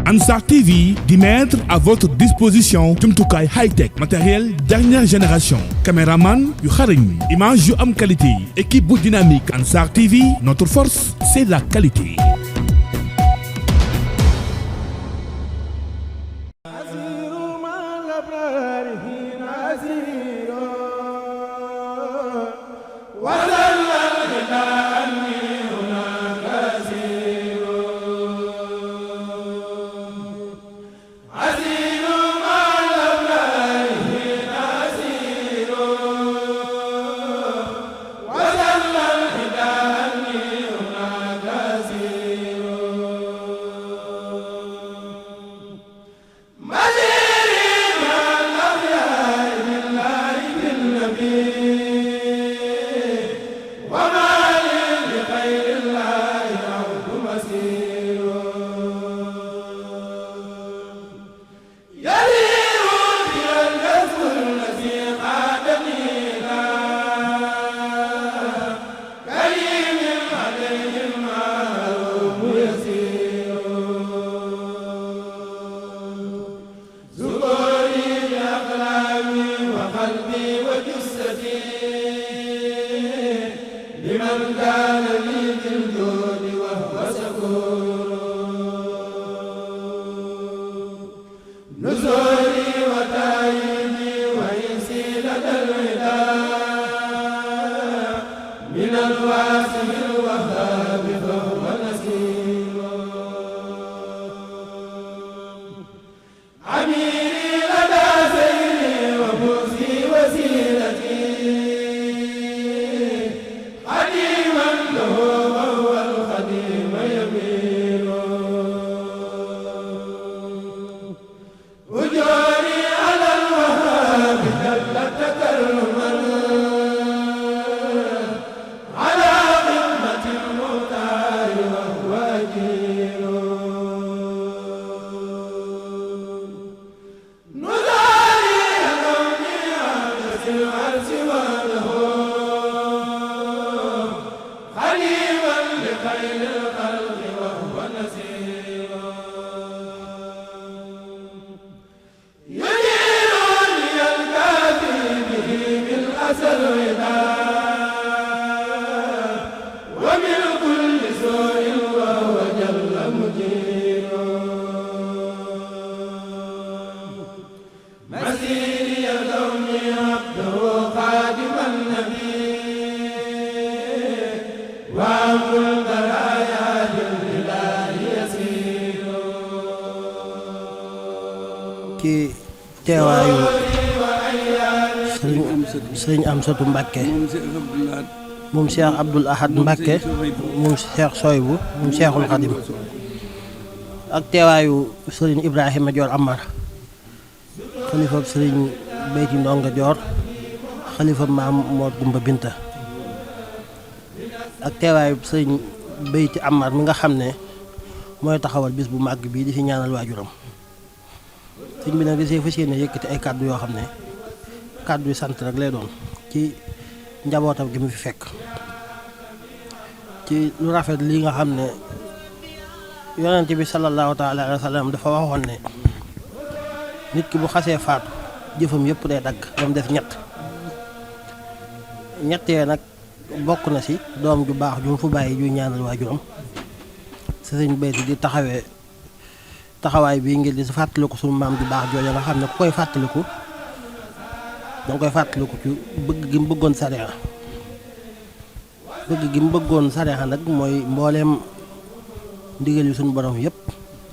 Ansar TV di mettre à votre disposition jumtukaay high-tech matériel dernière génération caméraman yu xarañ image yu am qualité équipe bu dynamique Ansar TV notre force c'est la qualité. ci teewaayu sëriñ Amsatu Mbàkke moom Cheikh Abdoul Ahad Mbàkke moom Cheikh Soybu moom Cheikhul Khadim ak teewaayu sëriñ Ibrahima Dior Amar xalifa sëriñ Beyti Ndonga Dior xalifa maam Mor Gumba Binta ak teewaayu sëriñ Beyti Amar mi nga xam ne mooy taxawal bis bu màgg bii di fi ñaanal waajuram sëñ bi nag di see fas yéene yëkkati ay kàddu yoo xam ne kàddu yu sant rek lay doon ci njabootam gi mu fi fekk ci lu rafet li nga xam ne yonent bi sallallahu taala alayhi wa sallam dafa waxoon ne nit ki bu xasee faatu jëfam yëpp day dagg ba mu def ñettee nag bokk na ci doom ju baax ju mu fu bàyyi juy ñaanal waajuram sëriñ Beyti di taxawaay bii ngir di fàttaliku suñu maam ju baax jooja nga xam ne ku koy fàttaliku danga koy fàttaliku ci bëgg gi mu bëggoon sariya nag mooy mbooleem ndigal yi suñu borom yëpp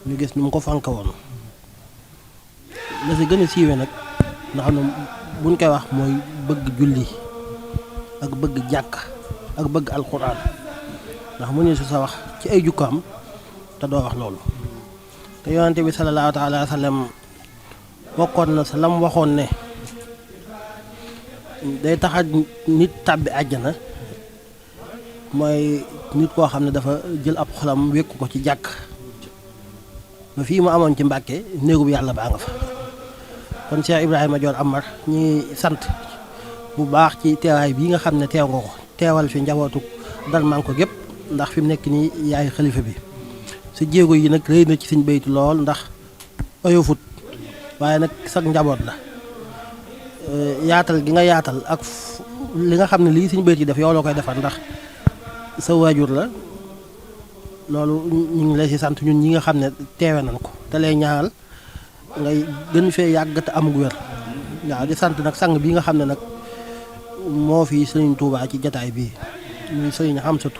ñu gis ni mu ko fanka woon la si gën a siiwee nag nga xam ne buñ koy wax mooy bëgg julli ak bëgg jàkk ak bëgg alxuraan ndax mu ne su sa wax ci ay jukkaam te doo wax loolu te yonante bi sallallahu taala alayhi wa sallam bokkoon na sa lam waxoon ne day taxa nit tàbbi àjjana mooy nit koo xam ne dafa jël ab xolam wékku ko ci jàkk ba fii mu amoon ci Mbàkke néegub yàlla baa nga fa kon Cheikh Ibrahima Dior Amar ñi sant bu baax ci teewaay bii nga xam ne teew nga ko teewal fi njabootu Darmanko gépp ndax fi mu nekk nii yaay xalifa bi sa jéego yi nag rëy na ci Sëñ Béthio lool ndax oyofut waaye nag sag njaboot la yaatal gi nga yaatal ak li nga xam ne lii Sëñ Béthio def yow la koy defar ndax sa waajur la loolu ñu ngi lay si sant ñun ñi nga xam ne teewe nañ ko te lay ñaanal ngay gën fee yàgg te amug wér waaw di sant nag sang bi nga xam ne nag moo fi Sëriñ Tuubaa ci jataay bii muy Sëriñ Amsatu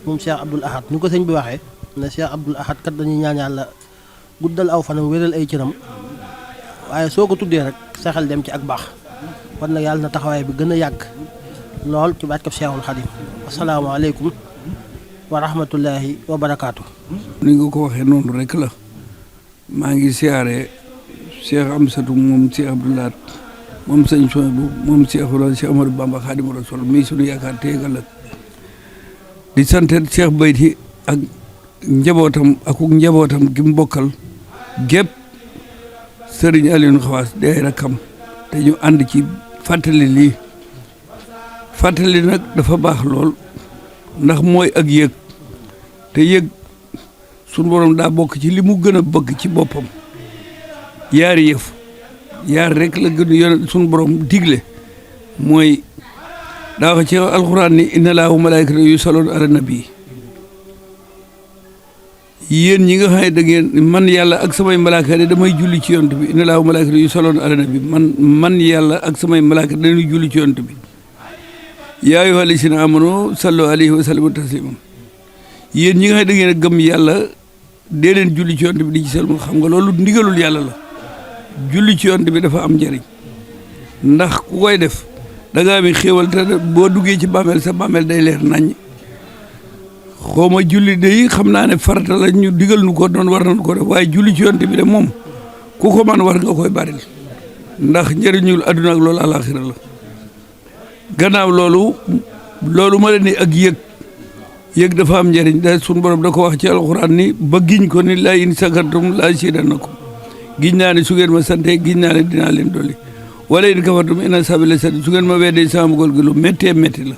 moom Cheikh Abdoul Ahad ñu ko sëñ bi waxee ne Cheikh Abdoul Ahad kat dañuy ñaan yàlla guddal aw fanam wéral ay cëram waaye soo ko tuddee rek sa xel dem ci ak baax kon nag yàlla na taxawaay bi gën a yàgg lool ci barkeb Cheikhul Khadim asalaamaaleykum wa rahmatullahi wa barakaatu. ni nga ko waxee noonu rek la maa ngi siyaare Cheikh Amsatu moom Cheikh Abdoul Ahad moom sëñ Souhaïbou moom Cheikh Ahmadou Bamba Khadimu Rasul mii suñu yaakaar teegal la di sant Cheikh Béthio ak njabootam gi mu bokkal gépp Serigne Aliou Xawaas di ay rakkam te ñu ànd ci fàttali lii fàttali nag dafa baax lool ndax mooy ak yëg te yëg suñu borom daa bokk ci li mu gën a bëgg ci boppam yaari yëf yaar rek la gën a yone suñu borom digle mooy daa wax ci alxuraan ni inna laaha wa malaa'ikatahu yusalluuna ala nabi yéen ñi nga xam ne da ngeen man yàlla ak samay malaaka damay julli ci yonent bi inna laaha wa malaa'ikatahu yusalluuna ala nabi man yàlla ak samay malaaka dañuy julli ci yonent bi yaa ayyuhaa llaziina aamanuu sallu alayhi wa sallimu tasliiman yéen ñi nga xam ne da ngeen a gëm yàlla dee leen julli ci yonent bi di ci salmu xam nga loolu ndigalul yàlla la julli ci yonent bi dafa am njëriñ ndax ku koy def da ngaa mi xéewal te boo duggee ci bàmmeel sa bàmmeel day leer naññ xooma julli day xam naa ne farata la ñu digal nu ko doon war nañu ko def waaye julli ci yonent bi de moom ku ko man war nga koy baril ndax njëriñul adduna ak loolu àlaaxira la gannaaw loolu ma leen ni ak yëg dafa am njëriñ da suñu borom da ko wax ci alxuraan ni ba giñ ko ni la in sakartum la azidannakum giñ naa ne su ngeen ma sante giñ naa ne dinaa leen dolli wala in kafartum inna azabi la shadiid su ngeen ma weddee sama mbugal gi lu méttee métti la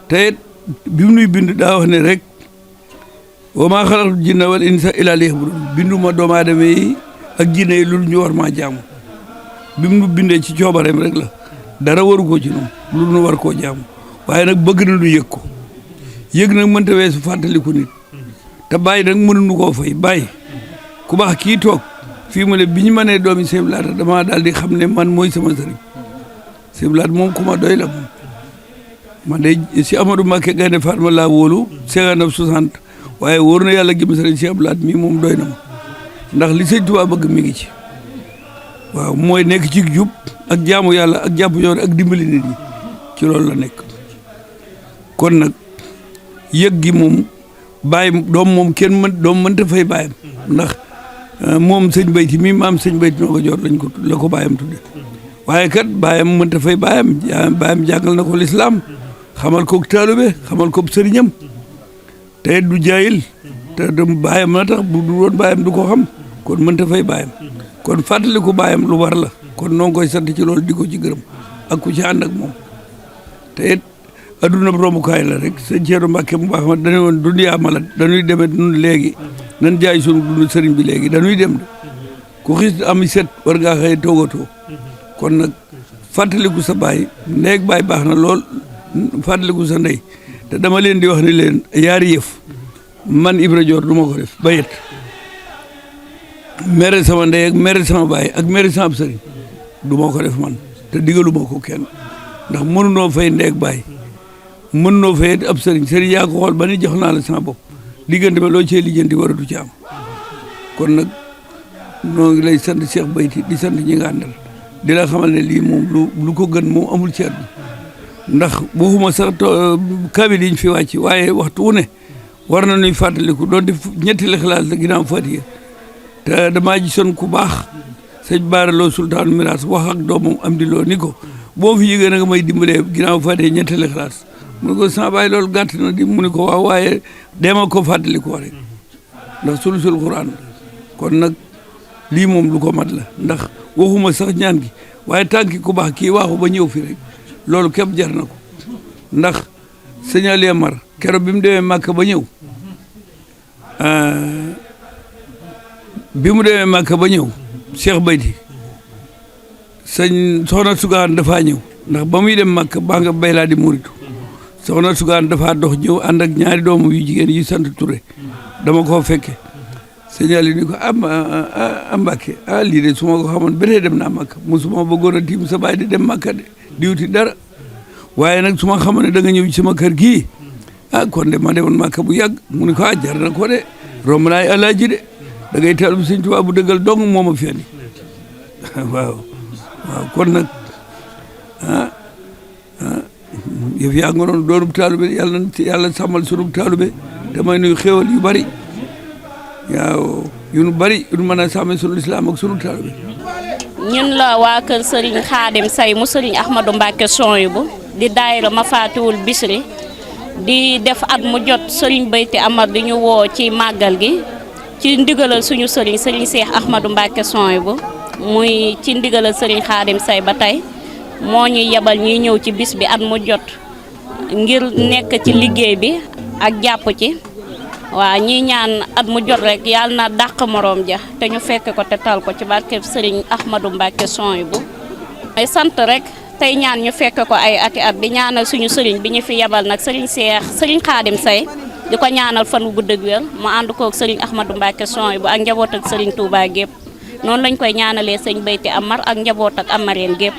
te it bi mu nuy bind daa wax ne rek wa maa xalaqtul jinna wal insa illaa liya'buduun binduma doomu aadama yi ak jinne yi lu ñu war maa jaamu bi mu nu bindee ci coobareem rek la dara waru ko ci noonu lu nu war koo jaamu waaye nag bëgg na lu yëg ko yëg nag mënta weesu fàttaliku nit te bàyyi nag mënuñu koo fay bàyyi ku baax kii toog fii mu ne bi ñu mënee doomi Sëñ Blaat dama daal di xam ne man mooy sama sëriñ Sëñ Blaat moom ku ma doy la moom man de si Amadou Mbacké Gaynde Fatma laa wóolu 59-60 waaye wóor na yàlla gi ma sëriñ Sëñ Blaat mii moom doy na ma ndax li Sëñ Tuubaa bëgg mi ngi ci waaw mooy nekk ci jub ak jaamu yàlla ak jàpp yoon ak dimbali nit ñi ci loolu la nekk kon nag yëg gi moom bàyyi doom moom doom mënta fay bàyyam ndax moom Sëñ Béthio mi maam Sëñ Béthio noo ko jor la ko bàyyam tudde waaye kat bàyyam mënta fay bàyyam jàngal na ko lislaam xamal ko taalube xamal ko sëriñam te du jaayil te bàyyam na tax bu du woon bàyyam du ko xam kon mënta fay bàyyam kon fàttaliku bàyyam lu war la kon noo ngi koy sant ci loolu di ko ci gërëm ak ku ci ànd ak moom te it adduna rombukaay la rek sëñ Thierno Mbacke mu baax ma dañu woon dunyaa malat dañuy demee nun léegi nan jaay sunu dund sëriñ bi léegi dañuy dem de ku xis am set war ngaa xëy toogatoo kon nag fàttaliku sa baay ndeeg baay baax na lool fàttaliku sa ndey te dama leen di wax ni leen yaari yëf man Ibra Dior du ma ko def bayet mere sama ndey ak mere sama baay ak mere sama sëriñ du ma ko def man te digalu ma ko kenn ndax mënunoo fay ndeeg baay mënunoo fay ab sëriñ yaa ko xool ba ni jox naa la sama bopp diggante ba loo cee lijjanti waratu ci am kon nag noo ngi lay sant Cheikh Béthio di sant ñi nga àndal di la xamal ne lii moom lu ko gën moom amul ci àdduna ndax waxuma sax kaamil yi ñu fi wàcc waaye waxtu wu ne war na nuy fàttaliku doon di ñetti Ixlaas la ginnaaw Faatiha te damaa gisoon ku baax sëñ Baara Lo sultaanu miraas wax ak doomam am di loo ni ko boo fi yëgee na nga may dimbalee ginnaaw Faatiha ñetti Ixlaas mu ne ko sama baay loolu gàtt na di mu ne ko waaw waaye deema ko fàttalikoo rek ndax sulusul Quraan kon nag lii moom lu ko mat la ndax waxuma sax ñaan gi waaye tànki ku baax kii waaxu ba ñëw fi rek loolu képp jar na ko ndax sëñ Aliou Mar keroog bi mu demee Màkka ba ñëw bi mu demee Màkka ba ñëw Cheikh Bayti sëñ soxna Sugaan dafaa ñëw ndax ba muy dem Màkka baa nga bay laa di muritu soxna Sugaan dafaa dox ñëw ànd ak ñaari doomu yu jigéen yu sant Touré dama koo fekke sëñ Aliou ni ko Mbàkke lii de su ma ko xamoon ba tey dem naa Màkka musuma bëggoon a tiim sa baay di dem Màkka de di wuti dara waaye nag su ma xamoon ne da nga ñëw ci sama kër gii kon de ma demoon Màkka bu yàgg mu ne ko jar na ko de romb naay alaaji de da ngay teel bu sëñ Tuubaa bu dëggal dong moo ma fi andi waaw kon nag yëf yaa nga noonu doonub taalube yàlla sàmmal sunub taalube te may nuy xéwal yu bari waaw yu nu bari yu nu mën a sàmme sunu lislaam ak sunu taalube. ñun la waa kër Serigne Khadim Say mu Serigne Ahmadou Mbacke Souhaïbou di daayira Mafatihul Bichri di def at mu jot Serigne Bayti Amar di ñu woo ci màggal gi ci ndigalal suñu Serigne Cheikh Ahmadou Mbacke Souhaïbou muy ci ndigalal Serigne Khadim Say ba tey moo ñuy yebal ñuy ñëw ci bis bi at mu jot ngir nekk ci liggéey bi ak jàpp ci waaw ñi ñaan at mu jot rek yàlla na dàq moroom ja te ñu fekk ko te tal ko ci barkeb Serigne Ahmadou Mbacke Souhaïbou ay sant rek tey ñaan ñu fekk ko ay ati at di ñaanal suñu Serigne bi ñu fi yebal nag Serigne Khadim Say di ko ñaanal fan wu gudd ak wér mu ànd koog Serigne Ahmadou Mbacke Souhaïbou ak njaboot ak Serigne Touba gépp noonu lañ koy ñaanalee sëñ Bayti Amar ak njaboot ak Amareen gépp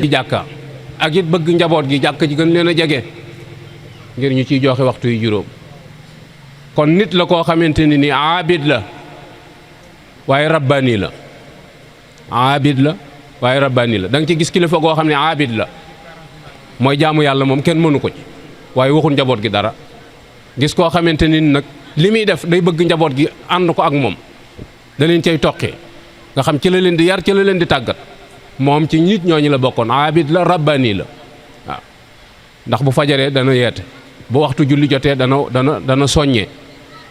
di jàkka ak it bëgg njaboot gi jàkka ji gën leen a jege ngir ñu ciy joxe waxtu yu juróom kon nit la koo xamante ni aabid la waaye rabbaani la aabid la waaye rabbaani la da nga ci gis kilifa goo xam ne aabid la mooy jaamu yàlla moom kenn mënu ko ci waaye waxul njaboot gi dara gis koo xamante ni nag li muy def day bëgg njaboot gi ànd ko ak moom da leen cay toqee nga xam ci la leen di yar ci la leen di tàggat moom ci nit ñooñu la bokkoon aabid la rabbaani la waaw ndax bu fajaree dana yeete bu waxtu julli jotee dana soññee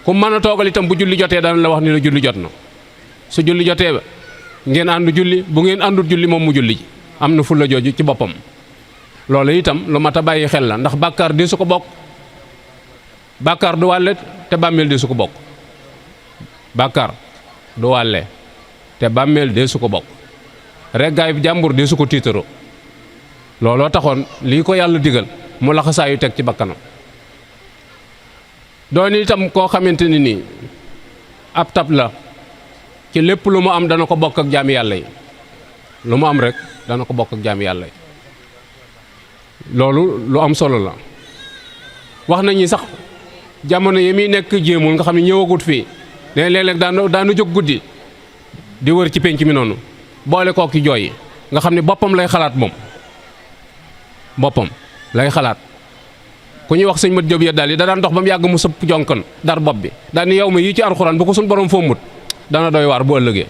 ku mën a toogal itam bu julli jotee dana la wax ni la julli jot na su julli jotee ba ngeen àndu julli bu ngeen àndul julli moom mu julli ji am na fulla jooju ci boppam loolu itam lu mat a bàyyi xel la ndax bàkkaar di su ko bokk bàkkaar du wàlle te bàmmeel di su ko bokk bàkkaar du wàlle te bàmmeel de su ko bokk reggaay bi jàmbur de su ko tiitaroo looloo taxoon lii ko yàlla digal mu laxasaayu teg ci bakkanam doon itam koo xamante ni nii ab tab la ci lépp lu mu am dana ko bokk ak jaami yàlla yi lu mu am rek dana ko bokk ak jaami yàlla yi loolu lu am solo la wax nañu sax jamono yi muy nekk jéemul nga xam ne ñëwagut fii ne léeg-léeg daanu jóg guddi di wër ci penc mi noonu boole kook ci jooy yi nga xam ne boppam lay xalaat moom boppam lay xalaat ku ñuy wax sëñ Mat Jóob ya daal yi da daan dox ba mu yàgg mu sëpp jonkan dar bopp bi daal ni yow ma yii ci alxuraan bu ko suñ borom fommut dana doy waar bu ëllëgee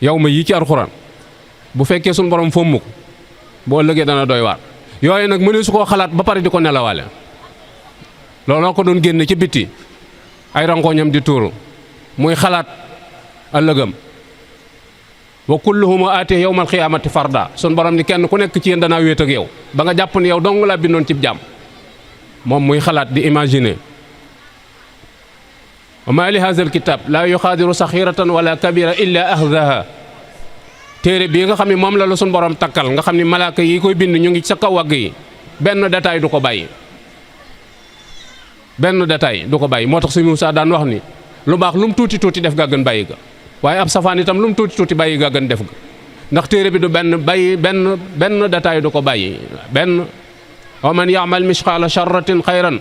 yow ma yii ci alxuraan bu fekkee suñ borom fommu ko bu ëllëgee dana doy waar yooyu nag mënu su koo xalaat ba pare di ko nelawaale looloo ko doon génne ci bitti ay rangoñam di tuuru muy xalaat ëllëgam wa kulluhum aatee yawmal xiyaamati farda sun borom ni kenn ku nekk ci yéen danaa wéet ak yow ba nga jàpp ni yow dong laa bindoon cib jàmm moom muy xalaat di imaginer wa maa li haazal kitaab laa yuxaadiru saxiiratan wala kabira illa ahdaha téere bii nga xam ne moom la sun borom takkal nga xam ne malaaka yi koy bind ñu ngi sa kaw wagg yi benn détail du ko bàyyi benn détail du ko bàyyi moo tax Sëñ Muusaa daan wax ni lu baax lu mu tuuti tuuti def gaa gën bàyyi ga waaye ab safaan itam lu mu tuuti tuuti bàyyi gaa gën def ga ndax téere bi du benn détail du ko bàyyi benn wa man ya'mal misqaala sharratin xayran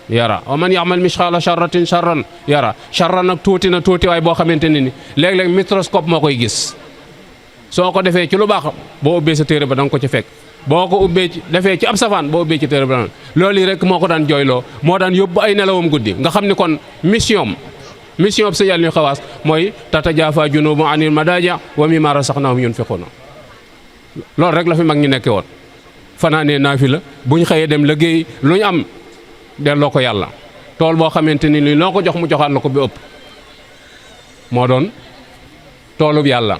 yara wa man ya'mal misqaala sharratin sharran yara sharran nag tuuti na tuuti waaye boo xamante ne ni léeg-léeg microscope moo koy gis soo ko defee ci lu baax boo ubbee sa téere ba da nga ko ci fekk boo ko ubbee ci defee ci ab safaan boo ubbee ci téere ba loolu yi rek moo ko daan jooyloo moo daan yóbbu ay nelawam guddi nga xam ni kon mission bi sa yàlla ñu xawaas mooy tatajaafa junubu anil madaaji wa mimmaa razaqnaahum yunfiquuna loolu rek la fi mag ñi nekke woon fanaanee naafila bu ñu xëyee dem liggéey lu ñu am delloo ko yàlla tool boo xamante ni loo ko jox mu joxaat la ko bi ëpp moo doon toolub yàlla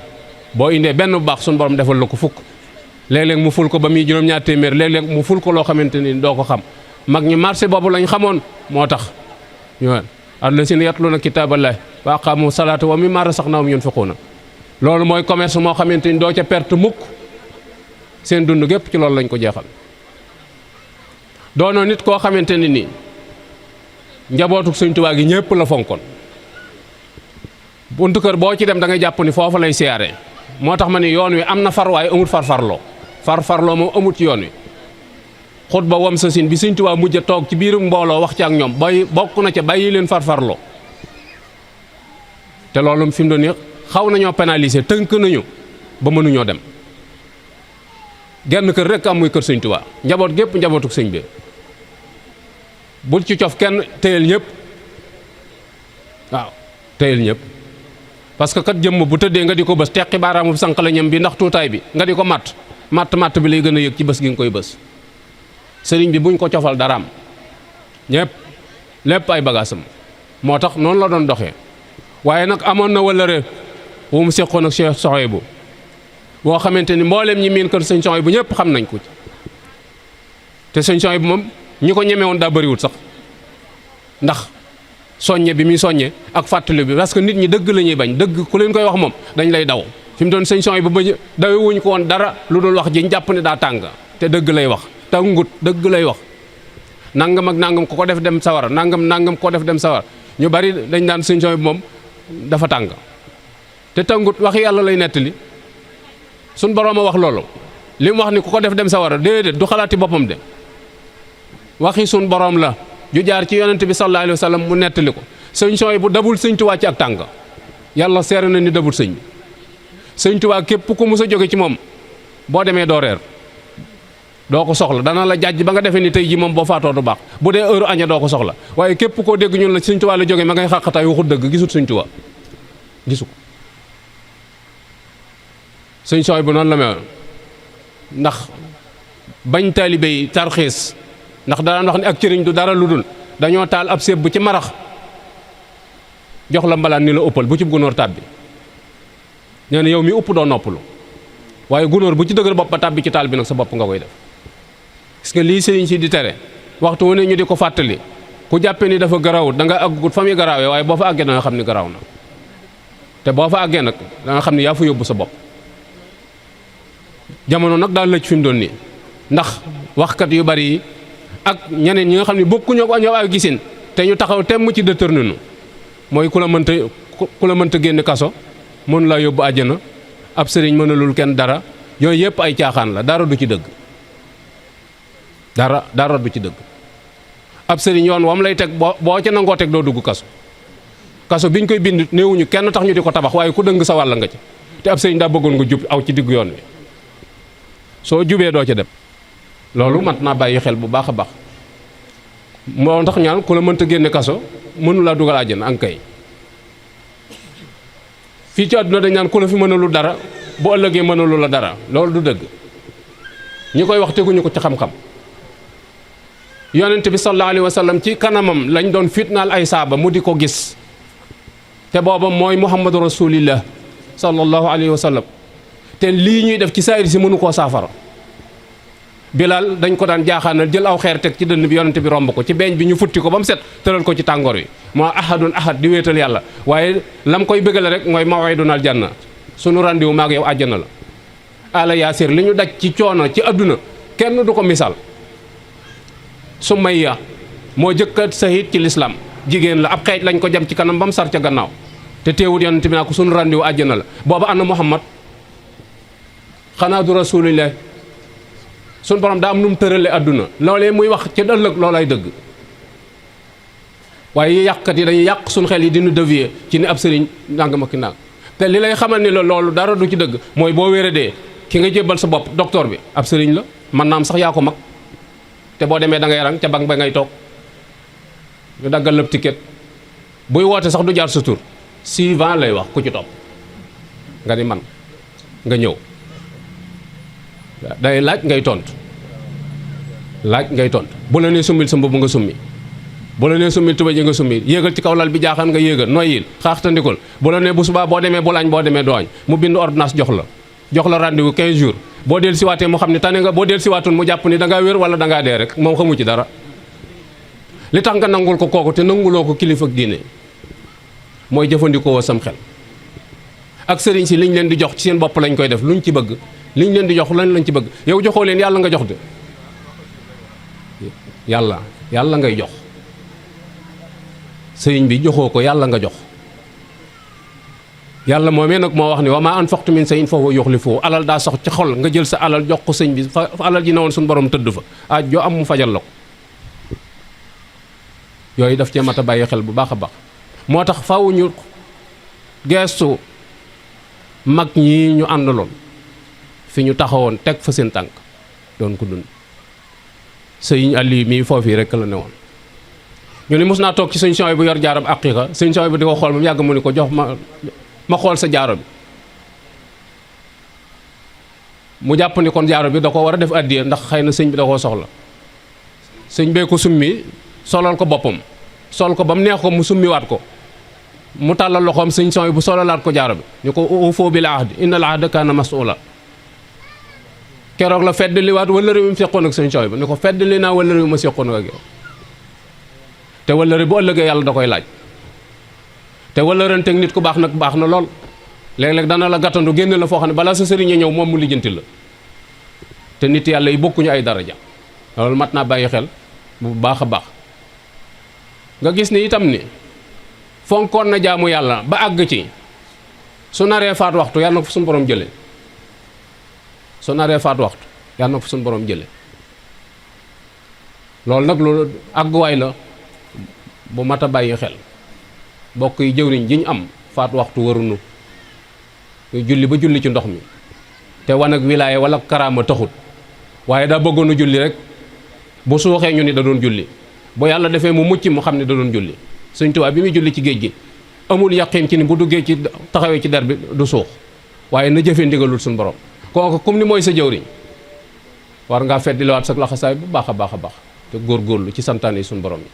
boo indee benn bu baax suñu borom defal la ko fukk léeg-léeg mu ful ko ba muy juróom-ñaar téeméer léeg-léeg mu ful ko loo xamante ni doo ko xam mag ñi marché boobu lañ xamoon moo tax ñu allazina yatluuna kitaaballahi wa aqaamu salaata wa mimmaa razaqnaahum yunfiquuna loolu mooy commerce moo xamante ni doo ca perte mukk seen dund gépp ci loolu lañ ko jeexal doonoo nit koo xamante ni nii njabootuk Sëñ Tuubaa gi ñëpp la fonkoon buntu kër boo ci dem da ngay jàpp ni foofu lay siyaare moo tax ma ni yoon wi am na far waaye amul farfarloo moom amul ci yoon wi xutba wam sa sin bi Sëñ Tuubaa mujj a toog ci biiru mbooloo wax ci ak ñoom bay bokk na ca bàyyi leen farfarloo te loolu fi mu doon nii xaw nañoo pénaliser tënk nañu ba mënuñoo dem genn kër rek am muy kër Sëñ Tuubaa njaboot gépp njabootuk sëñ bi bul ci cof kenn téyel ñëpp waaw téyel ñëpp parce que kat jëmm bu tëddee nga di ko bës teqi baaraamu sànq la ñam bi ndax tuutaay bi nga di ko matt bi lay gën a yëg ci bës gi nga koy bës sëriñ bi buñ ko cofal daraam ñëpp lépp ay bagaasam moo tax noonu la doon doxee waaye nag amoon na wëllëre wu mu seqoon ak Cheikh Souhaïbou boo xamante ni mbooleem ñi miin kër Sëñ Souhaïbou ñëpp xam nañ ko ci te Sëñ Souhaïbou moom ñi ko ñeme woon daa bëriwul sax ndax soññe bi muy soññe ak fàttali bi parce que nit ñi dëgg la ñuy bañ dëgg ku leen koy wax moom dañ lay daw fi mu doon Sëñ Souhaïbou ba dawe wuñ ko woon dara lu dul wax ji jàpp ne daa tàng te dëgg lay wax tàngut dëgg lay wax nangam ak nangam ko def dem sawara nangam ko def dem sawara ñu bari dañ daan Sëñ Souhaïbou moom dafa tàng te tàngut waxi yàlla lay nettali suñ boroom a wax loolu li mu wax ni ku ko def dem sawara déedéet du xalaati boppam de waxi suñ boroom la ju jaar ci yonent bi sallallahu alayhi wa sallam mu nettali ko Sëñ Souhaïbou dabul Sëñ Tuubaa ci ak tàng yàlla seere na ni dabul sëñ bi Sëñ Tuubaa képp ku mus a jóge ci moom boo demee doo reer doo ko soxla dana la jàjj ba nga defee ni tey ji moom boo faatoo du baax bu dee heure aña doo ko soxla waaye képp koo dégg ñun la Sëñ Tuubaa la jóge ma ngay xàqataay waxut dëgg gisut Sëñ Tuubaa gisu ko Sëñ Souhaïbou noonu la mel ndax bañ taalibe yi tarxiis ndax daan wax ni ak cëriñ du dara lu dul dañoo taal ab séb bu ci marax jox la mbalaan ni la ëppal bu ci gunóor tàbbi nee na yow mi ëpp doo noppalu waaye gunóor bu ci dëgër bopp ba tàbbi ci taal bi nag sa bopp nga koy def gis nga lii sëriñ si di tere waxtu wu ne ñu di ko fàttali ku jàppee ni dafa garawut da nga àggut fa muy garaawee waaye boo fa àggee da nga xam ni garaaw na te boo fa àggee nag da nga xam ni yaa fa yóbbu sa bopp jamono nag daal lëj fi mu doon nii ndax waxkat yu bari yi ak ñeneen ñi nga xam ne bokkuñoo ko ñëw ay gisin te ñu taxaw temm ci détourné nu mooy ku la mënta génn kaso mënu laa yóbbu àjjana ab sëriñ mënalul kenn dara yooyu yëpp ay caaxaan la dara du ci dëgg dara du ci dëgg ab sëriñ yoon wam lay teg boo ca nangoo teg doo dugg kaso biñ koy bind néewuñu kenn tax ñu di ko tabax waaye ku dëng sa wàll nga ci te ab sëriñ daa bëggoon nga jub aw ci diggu yoon wi soo jubee doo ca dem loolu mat naa bàyyi xel bu baax a baax moo tax ñaan ku la mënta génne kaso mënu laa dugal àjjana ankay fii ci àdduna dañ naan ku la fi mënalu dara bu ëllëgee mënalu la dara loolu du dëgg ñi koy wax teguñu ko ci xam-xam. yonent bi sallallahu alayhi wa sallam ci kanamam lañ doon fitnaal ay saaba mu di ko gis te booba mooy muhammadu rasulillah sallallahu alayhi wa sallam te lii ñuy def ci saayir si mënu koo saafara. Bilal dañ ko daan jaaxaanal jël aw xeer teg ci dënn bi yonent bi romb ko ci beeñ bi ñu futti ko ba mu set tëral ko ci tàngoor wi moo ahadun ahad di wéetal yàlla waaye lam koy bëggale rek mooy maw'idun aljanna sunu randiwu maag yow àjjana la. ala yaasir li ñu daj ci coono ci adduna kenn du ko misaal. Sumayya moo jëkkat sahid ci lislaam jigéen la ab xeej lañ ko jam ci kanam ba mu sar ca gannaaw te teewut yonent bi naa ko sunu randiwu àjjana la booba ana Muhammad xanaa du rasulillah. suñ borom daa am nu mu tërale àdduna loolee muy wax ci ëllëg loolay dëgg waaye yàqkat yi dañuy yàq suñ xel yi dinu dévier ci ni ab sëriñ nangam ak ki nang te li lay xamal ni la loolu dara du ci dëgg mooy boo wéradee ki nga jébbal sa bopp docteur bi ab sëriñ la man naam sax yaa ko mag te boo demee da ngay rang ca bank ba ngay toog ñu daggal lépp ticket buy woote sax du jaar sa tur suivant lay wax ku ci topp nga ni man nga ñëw day laaj ngay tontu bu la nee summil sa mbubb nga summi bu la nee summil tuba ji nga summi yéegal ci kaw lal bi jaaxaan nga yéegal noyyil xaaxtandikul bu la nee bu subaa boo demee bul añ boo demee doo añ mu bind ordonnance jox la rendez-vous 15 jours boo del siwaatee mu xam ne tane nga boo del siwaatun mu jàpp ni da ngaa wér wala da ngaa dee rek moom xamu ci dara li tax nga nangul ko kooku te nanguloo ko kilifa ak diine mooy jëfandikoo sam xel ak sëriñ si liñ leen di jox ci seen bopp lañ koy def luñ ci bëgg liñ leen di jox lañ ci bëgg yow joxoo leen yàlla nga jox de yàlla ngay jox sëriñ bi joxoo ko yàlla nga jox yàlla moomee nag moo wax ni wa maa anfaqtu min shay'in fa huwa yukhlifuhu alal daa sox ci xol nga jël sa alal jox ko sëñ bi fa alal ji ne woon suñu borom tëdd fa aaj joo am mu fajal la ko yooyu daf cee mat a bàyyi xel bu baax a baax moo tax faw ñu geestu mag ñi ñu àndaloon fi ñu taxawoon teg fa seen tànk doon ko dund sëñ Ali mii foofii rek la ne woon ñu ni mos naa toog ci sëñ Soy bu yor jaarab aqiqa sëñ Soy bu di ko xool ba mu yàgg mu ni ko jox ma xool sa jaaro bi mu jàpp ni kon jaaro bi da ko war a def addiya ndax xëy na sëñ bi da koo soxla sëñ bee ko summi solal ko boppam sol ko ba mu neex ko mu summiwaat ko mu tàllal loxoom sëñ Soy bu solalaat ko jaaro bi ñu ko uufoo bil ahdi innal ahda kaana mas'uula keroog la fedd liwaat wala réew mi mu seqoon ak sëñ Soy bu ni ko fedd li naa wala réew ma seqoon ak yow te wala réew bu ëllëgee yàlla da koy laaj te wala ren teg nit ku baax nag baax na lool léeg-léeg dana la gàttandu génn la foo xam ne balaa sa sëriñ ñëw moom mu lijjanti la te nit yàlla yi bokkuñu ay daraja loolu mat naa bàyyi xel bu baax a baax nga gis ni itam ni fonkoon na jaamu yàlla ba àgg ci su naree faat waxtu yàlla na ko fa suñu borom jële su naree faat waxtu yàlla na ko fa suñu borom jële loolu nag loolu àgguwaay la bu mat a bàyyi xel bokk yi jëwriñ ji ñu am faat waxtu warunu julli ba julli ci ndox mi te wan ak wilaaya wala karaama taxut waaye daa bëggoon a julli rek bu suuxee ñu ni da doon julli bu yàlla defee mu mucc mu xam ne da doon julli Sëñ Tuubaa bi muy julli ci géej gi amul yaqin ci ni bu duggee ci taxawee ci der bi du suux waaye na jëfee ndigalul suñu borom kooku comme ni mooy sa jëwriñ war ngaa feddiliwaat sa laxasaay bu baax a baax a baax te góorgóorlu ci santaane yi suñu borom yi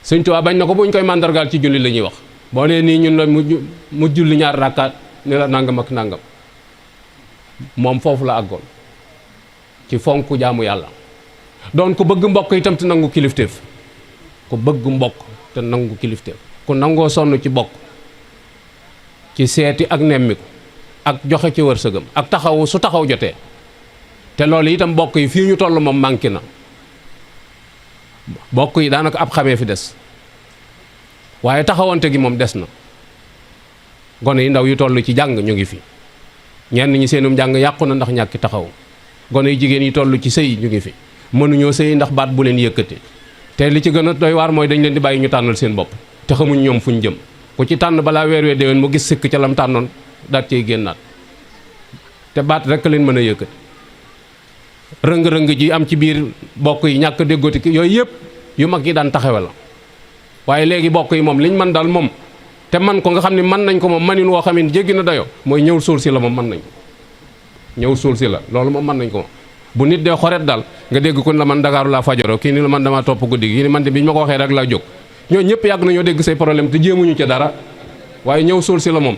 Sëñ Tuubaa bañ na ko bu ñu koy màndargaal ci julli la ñuy wax boo nee nii ñun la mu julli ñaar rakkaat ni la nangam ak nangam moom foofu la àggoon ci fonk jaamu yàlla doon ku bëgg mbokk itam te nangu kilifteef ku bëgg mbokk te nangu kilifteef ku nangoo sonn ci bokk ci seeti ak nemmiku ak joxe ci wërsëgam ak taxaw su taxaw jotee te loolu itam mbokk yi fii ñu toll moom manqué na bokk yi daanaka ab xamee fi des waaye taxawante gi moom des na gone yi ndaw yu toll ci jàng ñu ngi fi ñenn ñi seenum jàng yàqu na ndax ñàkki taxaw gone yu jigéen yi toll ci sëy ñu ngi fi mënuñoo sëy ndax baat bu leen yëkkati te li ci gën a doy waar mooy dañ leen di bàyyi ñu tànnal seen bopp te xamuñ ñoom fuñ jëm ku ci tànn balaa weer wee déwén mu gis sikk ca lam tànnoon daat cey génnaat te baat rek leen mën a yëkkati rëng-rëng ji am ci biir bokk yi ñàkk déggooti yooyu yëpp yu mag yi daan taxawe la waaye léegi bokk yi moom liñ mën daal moom te man ko nga xam ne mën nañ ko moom manin woo xam ne jéggi na dayo mooy ñëw suul si la moom mën nañ ñëw suul si la loolu moom mën nañ ko moom bu nit dee xoret daal nga dégg ko la man Ndakaaru laa fajaroo kii ni la man dama topp guddi gi kii ni man de biñ ma ko waxee rek laa jóg ñooñu ñëpp yàgg nañoo dégg say problème te jéemuñu ci dara waaye ñëw suul si la moom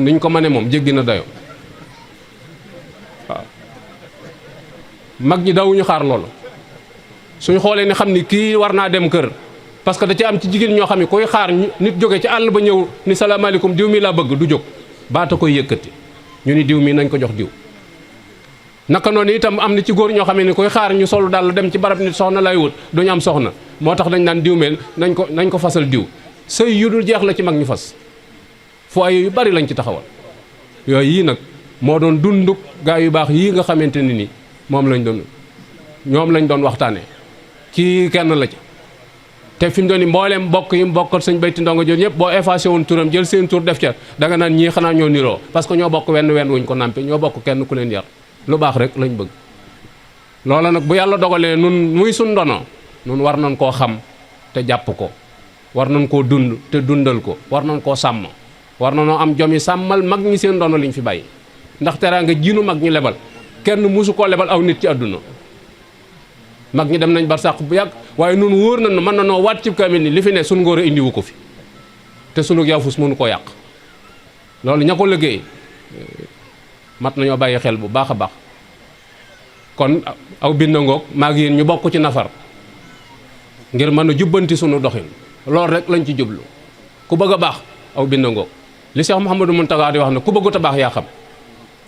niñ ko mënee moom jéggi na dayo waaw mag ñi dawuñu xaar loolu suñ xoolee ni xam ni kii war naa dem kër parce que da ci am ci jigéen ñoo xam ne koy xaar nit jóge ci àll ba ñëw ni salaamaaleykum diw mi laa bëgg du jóg baata koy yëkkati ñu ni diw mi nañ ko jox diw naka noonu itam am na ci góor ñoo xam ne koy xaar ñu solu daal dem ci barab nit soxna lay wut duñu am soxna moo tax dañ naan diw meel nañ ko fasal diw sëy yu dul jeex la ci mag ñu fas foyer yu bari lañ ci taxawal yooyu yii nag moo doon dunduk gaa yu baax yii nga xamante ni ni ñoom lañ doon waxtaanee kii kenn la ci te fi mu doon ni mbooleem bokk yi mu bokkal sëñ Bayti Ndongo Diop ñëpp boo effacé woon turam jël seen tur def ca danga naan ñii xanaa ñoo niroo parce que ñoo bokk wenn wuñ ko nàmpe ñoo bokk kenn ku leen yar lu baax rek lañ bëgg loola nag bu yàlla dogalee nun muy suñ ndono nun war nañ koo xam te jàpp ko war nañ koo dund te dundal ko war nañ koo sàmm war nañoo am jom yi sàmmal mag ñi seen ndono liñ fi bàyyi ndax teraanga jiinu mag ñi lebal kenn musu koo lebal aw nit ci àdduna mag ñi dem nañ bar sàq bu yàgg waaye nun wóor nañu mën na noo waat ci kamil ni li fi ne suñ ngóor a indiwu ko fi te sunu yaafus mënu koo yàq loolu ña ko liggéey mat nañoo bàyyi xel bu baax a baax kon aw bind ngoog maag yéen ñu bokk ci nafar ngir mën a jubbanti sunu doxin loolu rek lañ ci jublu ku bëgg a baax aw bind ngoog li Cheikh Mouhamadou Mountakha di wax ne ku bëggut a baax yaa xam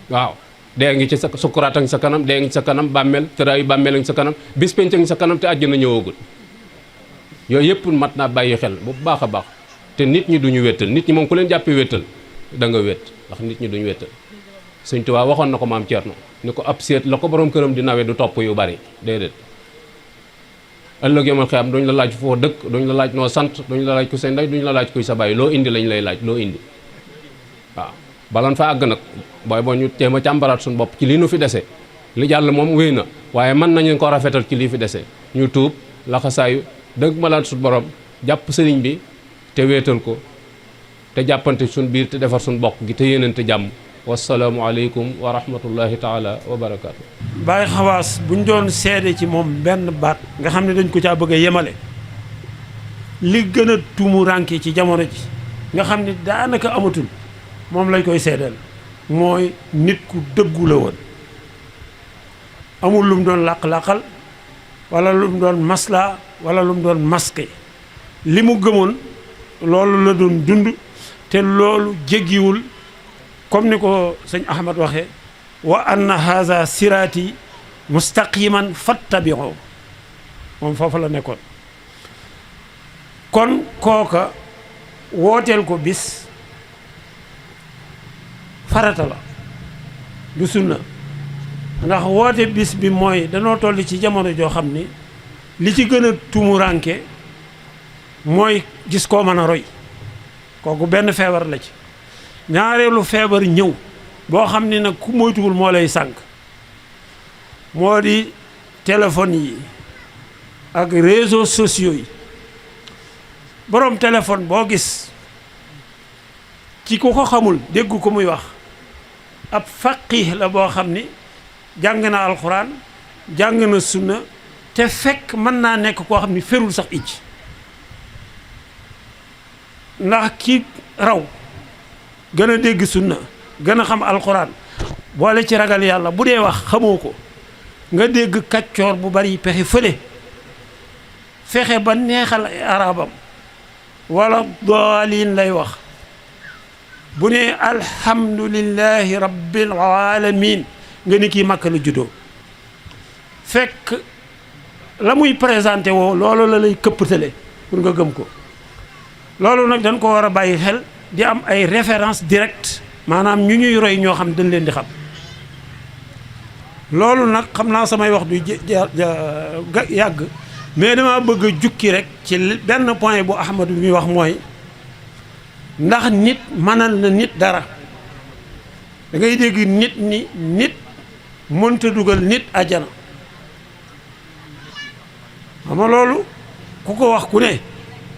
waaw dee ngi ci sa sukkuraat a ngi sa kanam dee ngi ci sa kanam bàmmeel tëraayu bàmmeel a ngi sa kanam bis penc a ngi sa kanam te àjjana ñëwagul yooyu yëpp mat naa bàyyi xel bu baax a baax te nit ñi duñu wéttal nit ñi moom ku leen jàppee wéttal da nga wét ndax nit ñi duñu wéttal Sëñ Tuubaa waxoon na ko maam Cerno ni ko ab seet la ko borom këram di nawe du topp yu bari déedéet ëllëg yomal xiyam duñ la laaj foo dëkk duñ la laaj noo sant duñ la laaj ku sa ndey duñ la laaj kuy sa bàyyi loo indi lañ lay laaj loo indi waaw balan fa àgg nag booy boo ñu téem a càmbaraat suñu bopp ci lii nu fi dese li jàll moom wéy na waaye mën nañu ko rafetal ci lii fi dese ñu tuub laxasaayu dëgg ma laat suñu borom jàpp sëriñ bi te wéetal ko te jàppante suñu biir te defar suñu bokk gi te yéenante jàmm wasalaamu aleykum wa rahmatullahi taala wa barakaatu. Baye Xawaas bu ñu doon seede ci moom benn baat nga xam ne dañ ko caa bëgg a yemale li gën a tumuranke ci jamono ji nga xam ne daanaka amatul moom lañ koy seedeel mooy nit ku dëggu la woon amul lu mu doon làq-làqal wala lu mu doon masla wala lu mu doon masqué li mu gëmoon loolu la doon dund te loolu jéggiwul comme ni ko sëñ Ahmad waxee wa anna haza siraati mustaqiman fattabi'u moom foofu la nekkoon kon kooka wooteel ko bis farata la du sunna ndax woote bis bi mooy danoo toll ci jamono joo xam ni li ci gën a tumuranke mooy gis koo mën a roy kooku benn feebar la ci ñaareelu feebar ñëw boo xam ni nag ku moytuwul moo lay sànq moo di téléphone yi ak réseaux sociaux yi boroom téléphone boo gis ci ku ko xamul dégg ko muy wax ab faqih la boo xam ni jàng na alxuraan jàng na sunna te fekk mën naa nekk koo xam ni ferul sax icc ndax ki raw gën a dégg sunna gën a xam alxuraan boole ci ragal yàlla bu dee wax xamoo ko nga dégg kaccoor bu bari pexe fële fexe ba neexal ay arabam wala daalin lay wax bu ne alhamdulillahi rabbil alamin nga ni kii Makka la juddoo fekk la muy présenté woo loolu la lay këppatale pour nga gëm ko loolu nag dañ ko war a bàyyi xel di am ay référence directe maanaam ñu ñuy roy ñoo xam dañ leen di xam loolu nag xam naa samay wax du yàgg mais dama bëgg a jukki rek ci benn point bu Ahmadu mi wax mooy ndax nit mënal na nit dara da ngay dégg nit ni nit mënta dugal nit àjjana xam nga loolu ku ko wax ku ne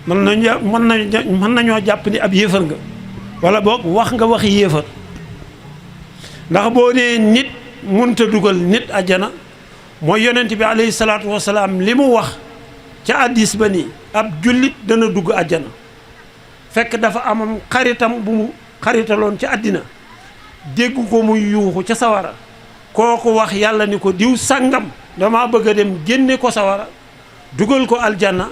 mën nañoo jàpp ni ab yéefar nga wala boog wax nga waxi yéefar ndax boo nee nit mënta dugal nit àjjana mooy yonent bi alayhi salaatu wasalaam li mu wax ca hadiis ba ni ab jullit dana dugg àjjana fekk dafa amoon xaritam bu mu xaritaloon ca àddina dégg ko muy yuuxu ca sawara kooku wax yàlla ni ko diw sàngam dama bëgg a dem génne ko sawara dugal ko aljanna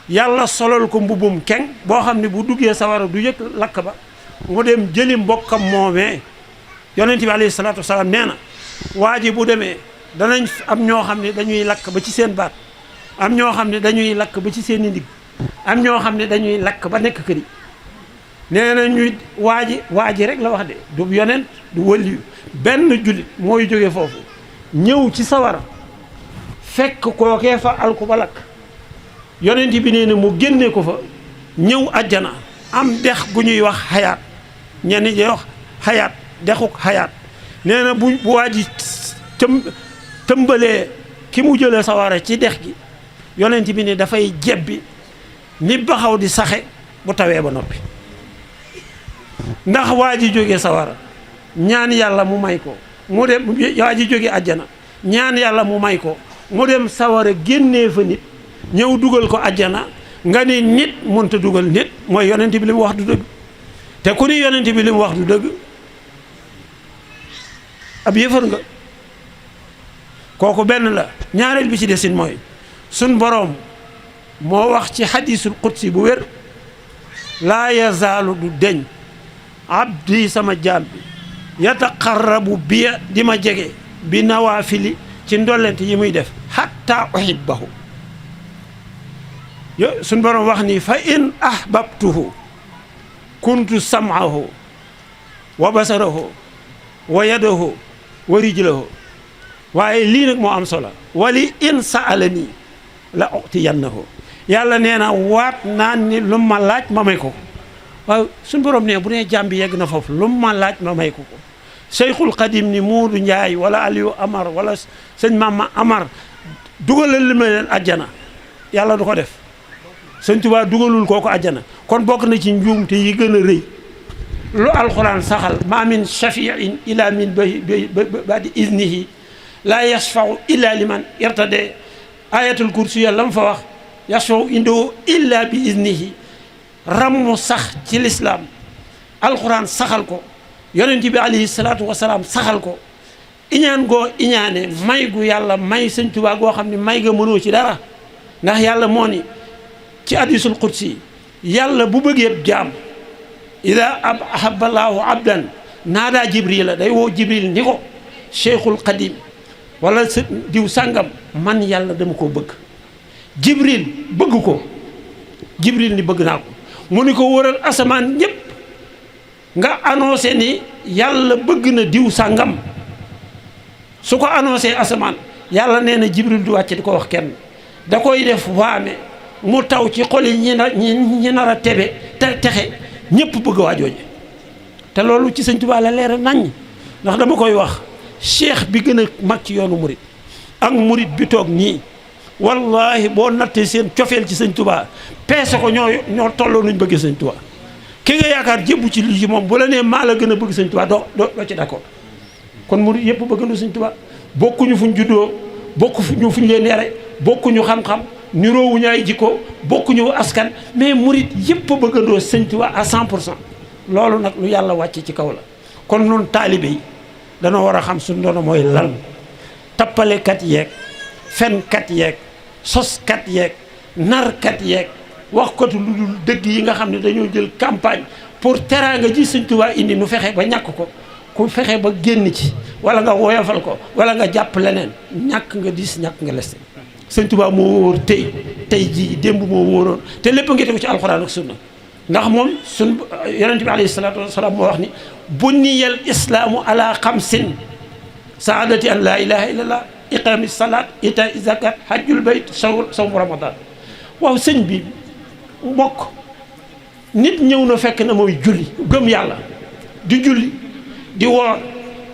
yàlla solal ko mbubum keng boo xam ne bu duggee sawara du yëg lakk ba mu dem jëli mbokkam moomee yonent bi alayhi salaatu wasalaam nee na waa ji bu demee danañ am ñoo xam ne dañuy lakk ba ci seen baat am ñoo xam ne dañuy lakk ba ci seen i ndigg am ñoo xam ne dañuy lakk ba nekk këri nee na ñuy waa ji rek la wax de du yonent du wëliyu benn jullit mooy jóge foofu ñëw ci sawara fekk kookee fa alku ba lakk yonent bi nee na mu génne ko fa ñëw àjjana am dex gu ñuy wax xayaat ñenn ñi wax xayaat dexuk xayaat nee na bu waa ji tëmbalee ki mu jëlee sawara ci dex gi yonent bi ne dafay jebbi ni baxaw di saxe bu tawee ba noppi ndax waa ji jóge sawara ñaan yàlla mu may ko mu dem waa ji jóge àjjana ñaan yàlla mu may ko mu dem sawara génnee fa nit ñëw dugal ko àjjana nga ni nit mënta dugal nit mooy yonent bi li mu wax du dëgg te ku ni yonent bi li mu wax du dëgg ab yëfër nga kooku benn la ñaareel bi ci desin mooy sun boroom moo wax ci xadiisul qudsi bu wér laa yazaalu du deñ abdi sama jaam bi yataqarrabu biya di ma jege bi nawaafili ci ndollent yi muy def hatta uhibbahu yo sun boroom wax ni fa in ahbabtuhu kuntu sam'ahu wa basarahu wa yadahu wa rijlahu waaye lii nag moo am solo wali in sa'alani la utiyannahu yàlla nee na waat naan ni lu ma laaj ma may ko waaw suñ borom ne bu nee jàmm bi yegg na foofu lu ma laaj ma may ko ko Seyxul Xadim ni Muudu Njaay wala Aliou Amar wala sëñ Mama Amar dugalal li ma leen àjjana yàlla du ko def sëñ Tuubaa dugalul kooku àjjana kon bokk na ci njuumte yi gën a rëy lu alxuraan saxal ma min shafiin ila min ba'di iznihi laa yashfau illa liman irtade ayatul kursi yàlla mu fa wax yashfau indoo illa bi iznihi rammu sax ci lislaam alxuraan saxal ko yonent bi alayhi salaatu wasalaam saxal ko iñaan goo iñaane may gu yàlla may sëñ Tuubaa goo xam ne may ga mënoo ci dara ndax yàlla moo ni ci hadiisul qudsi yàlla bu bëggee jaam ida ahaballaahu abdan naadaa jibrila day woo jibril ni ko cheikhul qadim wala sa diw sàngam man yàlla dama ko bëgg jibril bëgg ko jibril ni bëgg naa ko mu ni ko wëral asamaan ñépp nga annoncé ni yàlla bëgg na diw sàngam su ko annoncé asamaan yàlla nee na jibril du wàcc di ko wax kenn da koy def waame mu taw ci xol yi ñi nar a tebe te texe ñëpp bëgg waa jooje te loolu ci sëñ Tuubaa la leer naññ ndax dama koy wax cheikh bi gën a mag ci yoonu murit ak murit bi toog nii wallahi boo nattee seen cofeel ci sëñ Tuubaa peese ko ñoo tolloo nuñ bëggee sëñ Tuubaa ki nga yaakaar jébbu ci lii ci moom bu la nee maa la gën a bëgg sëñ Tuubaa doo ci d'accord kon murit yëpp bëggandoo sëñ Tuubaa bokkuñu fuñ juddoo bokkuñu fuñ leen yare bokkuñu xam-xam niroowuñu ay jikko bokkuñu askan mais murit yëpp bëggandoo sëñ Tuubaa à 100% loolu nag lu yàlla wàcce ci kaw la kon nun taalibe yi danoo war a xam suñ doona mooy lan tappalekat yeeg fenkat yeeg soskat yeeg narkat yeeg waxkatu lu dul dëgg yi nga xam ne dañoo jël campagne pour teraanga ji sëñ Tuubaa indi nu fexe ba ñàkk ko ku fexe ba génn ci wala nga woyofal ko wala nga jàpp leneen ñàkk nga diis ñàkk nga leste sëñ Tuubaa moo wóor tey jii démb moo wóoroon te lépp ngi tegu ci alxuraan ak sunna ndax moom sun yonent bi alayhi salaatu wasalaam moo wax ni buniyal islaamu ala xamsin saadati an laa ilaha illallah iqaami salaat ita zakat hajjul bayt sawmu ramadan waaw sëñ bi mbokk nit ñëw na fekk na mooy julli gëm yàlla di julli di woor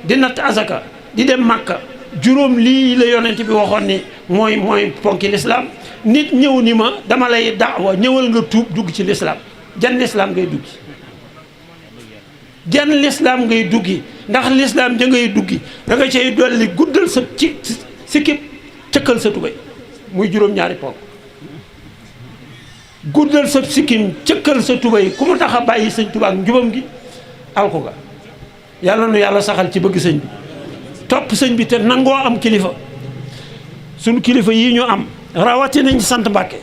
di natt azaka di dem màkka juróom lii la yonent bi waxoon ni mooy ponki lislaam nit ñëw ni ma dama lay daawa ñëwal nga tuub dugg ci lislaam jan lislaam ngay duggi jan lislaam ngay duggi ndax lislaam ja ngay duggi da nga cay dolli guddal sa ci sikkib cëkkal sa tubéy muy juróom-ñaari ponk guddal sa sikkim cëkkal sa tubéy ku mu tax a bàyyi sëñ Tuubaa ak njubam gi alku ga yàlla nu yàlla saxal ci bëgg sëñ bi topp sëñ bi te nangoo am kilifa suñu kilifa yi ñu am rawati nañ sant Mbàkke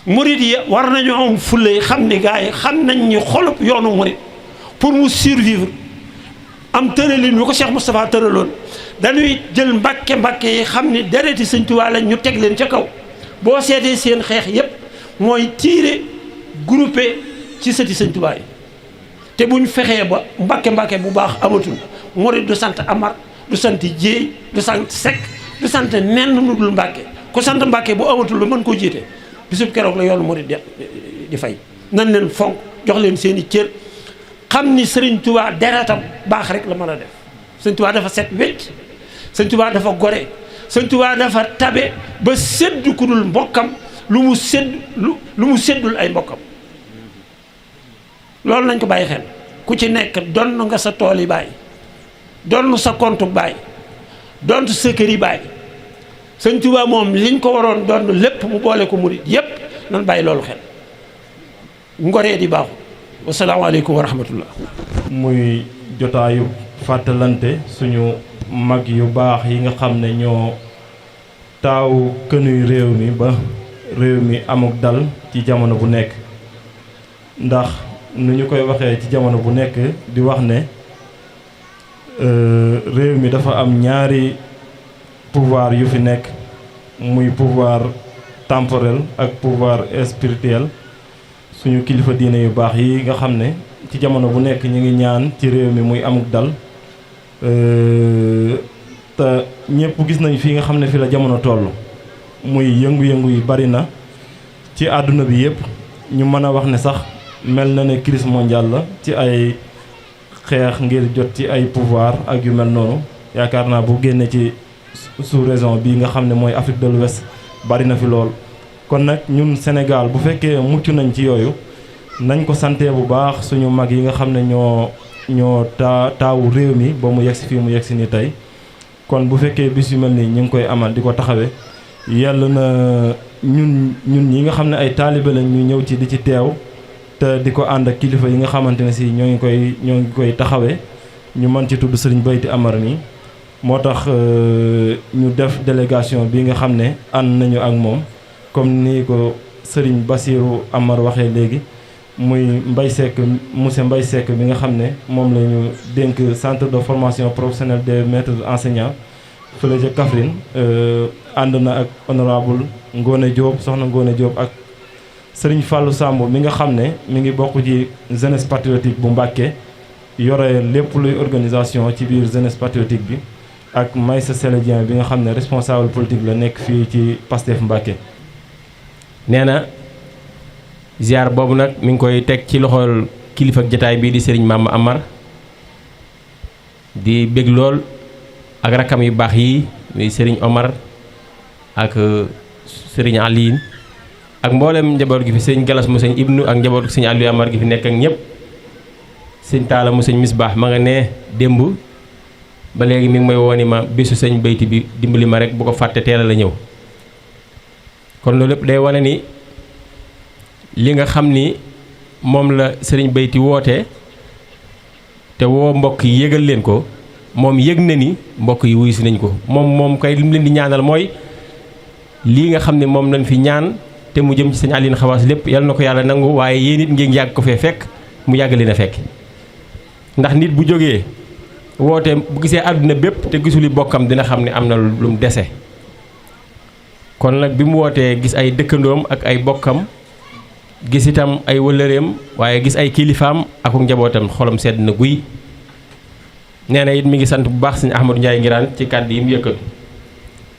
murit yi war nañu am fulla xam ni gars yi xam nañ ni xolub yoonu murit pour mu survivre am tëralin yu ko Cheikh Moustapha tëraloon dañuy jël mbàkke yi xam ni dereti sëñ Tuubaa lañ ñu teg leen ca kaw boo seetee seen xeex yépp mooy tiire groupé ci sëti sëñ Tuubaa yi te buñ fexee ba mbàkke bu baax amatul murit du sant Amar du sant Jéey du sant Sekk du sant nenn nu dul Mbàkke ku sant Mbàkke bu amatul lu mën koo jiite bisub keroog la yoonu murit di fay nan leen fonk jox leen seen i cër xam ni sëriñ Tuubaa deretam baax rek la mën a def sëñ Tuubaa dafa set wecc sëñ Tuubaa dafa gore sëñ Tuubaa dafa tabe ba séddu ku dul mbokkam lu mu séddul ay mbokkam loolu nañ ko bàyyi xel ku ci nekk donn nga sa tool yi bàyyi donn sa compte bàyyi donn sa kër yi bàyyi sëñ Tuubaa moom liñ ko waroon donn lépp mu boole ko murit yépp nan bàyyi loolu xel ngoree di baaxu wasalaamaaleykum wa rahmatullah muy jotaayu fàttalante suñu mag yu baax yi nga xam ne ñoo taaw kënuy réew mi ba réew mi amuk dal ci jamono bu nekk ndax nu ñu koy waxee ci jamono bu nekk di wax ne réew mi dafa am ñaari pouvoir yu fi nekk muy pouvoir temporel ak pouvoir spirituel suñu kilifa diine yu baax yi nga xam ne ci jamono bu nekk ñu ngi ñaan ci réew mi muy amuk dal te ñëpp gis nañ fi nga xam ne fi la jamono toll muy yëngu-yëngu yi bari na ci àdduna bi yëpp ñu mën a wax ne sax mel na ne crise mondiale la ci ay xeex ngir jot ci ay pouvoir ak yu mel noonu yaakaar naa bu génne ci sous-région bi nga xam ne mooy Afrique de l'Ouest bari na fi lool. kon nag ñun Sénégal bu fekkee mucc nañ ci yooyu nañ ko sante bu baax suñu mag yi nga xam ne ñoo taawu réew mi ba mu yegsi fii mu yegsi ni tey kon bu fekkee bis yu mel nii ñu ngi koy amal di ko taxawee yàlla na ñun ñi nga xam ne ay taalibe lañ ñu ñëw ci di ci teew te di ko ànd ak kilifa yi nga xamante ne si ñoo ngi koy taxawee ñu mën ci tudd Sëriñ Bayti Amar mi moo tax ñu def délégation bi nga xam ne ànd nañu ak moom comme ni ko Sëriñ Bassirou Amar waxee léegi muy Mbaye Seck monsieur Mbaye Seck bi nga xam ne moom la ñu dénk centre de formation professionnelle des maîtres enseignants fële ca Kaffrine ànd na ak honorable Ngone Diop soxna Ngone Diop ak Sëriñ Fallou Samb mi nga xam ne mi ngi bokk ci jeunesse patriotique bu Mbàkke yore lépp luy organisation ci biir jeunesse patriotique bi ak Maïssa Sélédien bi nga xam ne responsable politique la nekk fii ci Pastef Mbàkke nee na ziar boobu nag mi ngi koy teg ci loxol kilifa ak jataay bii di Serigne Mame Amar di bég lool ak rakkam yu baax yi muy Serigne Omar ak Serigne Aline ak mboolem njaboot gi fi Serigne Galas mu Serigne Ibnu ak njaboot gi Serigne Aliou Amar gi fi nekk ak ñëpp Serigne Talla mu Serigne Misbah ma nga ne démb ba léegi mi ngi may wooni ma bésu Serigne Bayti bi dimbali ma rek bu ko fàtte teel la ñëw kon loolu lépp day wane ni li nga xam ni moom la Sëriñ Bayti woote te woo mbokk yi yëgal leen ko moom yëg na ni mbokk yi wuyu si nañ ko moom kay li mu leen di ñaanal mooy lii nga xam ne moom lañ fi ñaan te mu jëm ci Sëñ Aliou Xawaas lépp yal na ko yàlla nangu waaye yéen it ngeen yàgg ko fee fekk mu yàgg leen a fekk ndax nit bu jógee woote bu gisee àdduna bépp te gisuli bokkam dina xam ne am na lu mu dese kon nag bi mu wootee gis ay dëkkandoom ak ay bokkam gis itam ay wëllëreem waaye gis ay kilifaam ak njabootam xolam sedd na guy nee na it mi ngi sant bu baax Sëñ Ahmadou Ndiaye Ngiraan ci kàddu yi mu yëkkatu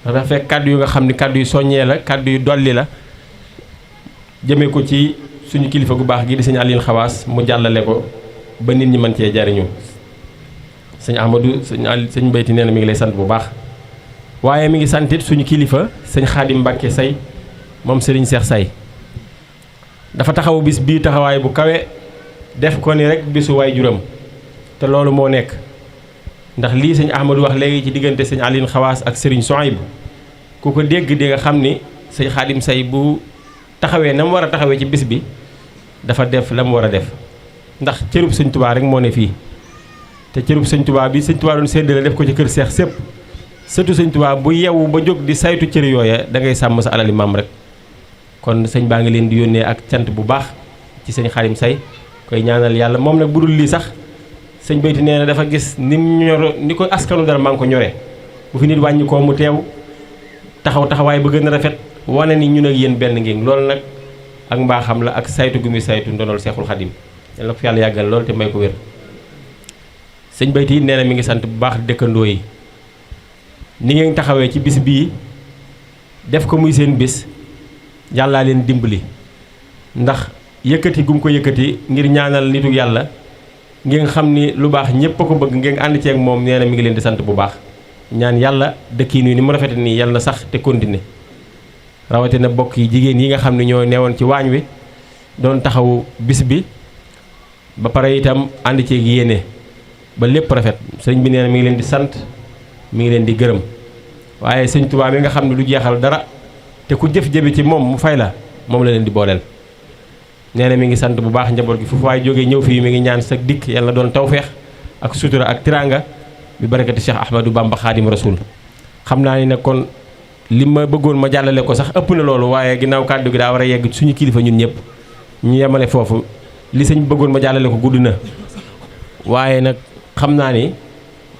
ndax dafa fekk kàddu yu nga xam ni kàddu yu soññee la kàddu yu dolli la jëmee ko ci suñu kilifa gu baax gi di Sëñ Aliou Xawaas mu jàllale ko ba nit ñi mën cee jariñu Sëñ Ahmadou Sëñ Bayti nee na mi ngi lay sant bu baax waaye mi ngi santit suñu kilifa Sëñ Xaadim Mbàkke Say moom Sëriñ Seex Say dafa taxawu bis bii taxawaay bu kawe def ko ni rek bisu waay juram te loolu moo nekk ndax lii Sëñ Ahmadou wax léegi ci diggante Sëñ Aliou Xawaas ak Sëriñ Sohaybu ku ko dégg di nga xam ni sëñ Xaadim Say bu taxawee na mu war a taxawee ci bis bi dafa def la mu war a def ndax cërub sëñ Tuubaa rek moo ne fii te cërub sëñ Tuubaa bi sëñ Tuubaa doon séddale def ko ci kër seex sépp surtout sëñ Tuubaa bu yeewu ba jóg di saytu cër yooya da ngay sàmm sa alali maam rek kon sëñ baa ngi leen di yónnee ak cant bu baax ci sëñ Xaadim Say koy ñaanal yàlla moom nag bu dul lii sax sëñ Bayti nee na dafa gis ni mu ñor ni ko askanu dara maa ngi ko ñoree bu fi nit wàññi koo mu teew taxawaay ba gën a rafet wane ni ñun ak yéen benn ngeen loolu nag ak mbaaxam la ak saytu gu muy saytu ndonol Seexul Xadim yal na ko fi yàlla yàggal loolu te may ko wér. sëñ Bayti nee na mi ngi sant bu baax dëkkandoo yi ni ngeen taxawee ci bis bii def ko muy seen bis yàllaa leen dimbali ndax yëkkati gum ko yëkkati ngir ñaanal nitu yàlla ngeen xam ni lu baax ñépp a ko bëgg ngeen ànd ceeg moom nee na mi ngi leen di sant bu baax ñaan yàlla dëkk yi nii ni mu rafete nii yàlla na sax te continuer rawatina bokk yi jigéen yi nga xam ne ñoo newoon ci waañ wi doon taxawu bis bi ba pare itam ànd ceeg yéene ba lépp rafet sëñ bi nee na mi ngi leen di sant mi ngi leen di gërëm waaye sëñ Tuubaa mi nga xam ne du jeexal dara te ku jëf jëbi ci moom mu fay la moom la leen di booleel nee na mi ngi sant bu baax njaboot gi foofu waaye jógee ñëw fii mi ngi ñaan sa dikk yàlla doon tawfeex ak sutura ak tiranga bi barakati Cheikh Ahmadou Bamba Khadim Rasoul xam naa ni nag kon li ma bëggoon ma jàllale ko sax ëpp na loolu waaye ginnaaw kàddu gi daa war a yegg suñu kilifa ñun ñëpp ñu yemale foofu li sëñ bëggoon ma jàllale ko gudd na waaye nag xam naa ni